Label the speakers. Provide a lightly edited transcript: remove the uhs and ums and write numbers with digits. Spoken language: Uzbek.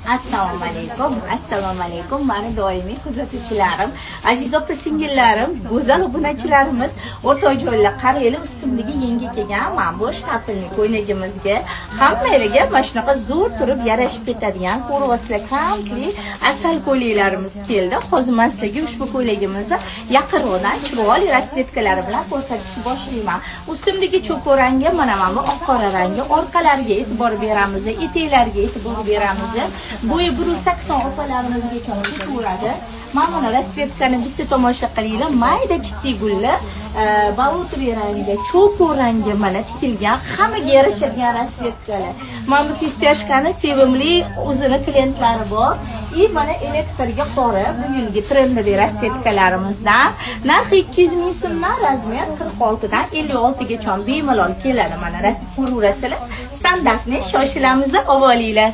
Speaker 1: Assalomu alaykum, mani doimiy kuzatuvchilarim, aziz opa-singillarim, go'zal obunachilarimiz, o'rtoqjoylar, qaraylik ustimdagi yangi kelgan mana bu shtapelni ko'ylagimizga hammalarga mana shunaqa zo'r turib yarashib ketadigan ko'rvaslar kampli asal ko'ylaklarimiz keldi. Hozir men sizlarga ushbu ko'ylagimizni yaqinroqdan chiroyli rasvetkalari bilan ko'rsatishni boshlayman. Ustimdagi cho'koq rangi mana bu oq qora rangi, orqalariga e'tibor beramiz, eteklariga e'tibor beramiz. Bo'yi 180 opalarimizga ketaveradi. Mana buni rasvetkani bitta tomosha qilinglar. Mayda jiddiy gullar, balotri rangi, cho'koq rangi mana tikilgan, hammaga yarashadigan rasvetkalar. Mana bu fistashkani sevimli o'zini klientlari bor. Mana elektrga qora bu yilgi trenddagi rasvetkalarimizdan. Narxi 200 ming so'mdan, razmer 46 dan 56 gacha bemalol keladi. Mana ko'raverasizlar. Standartni shoshilamiz, olinglar.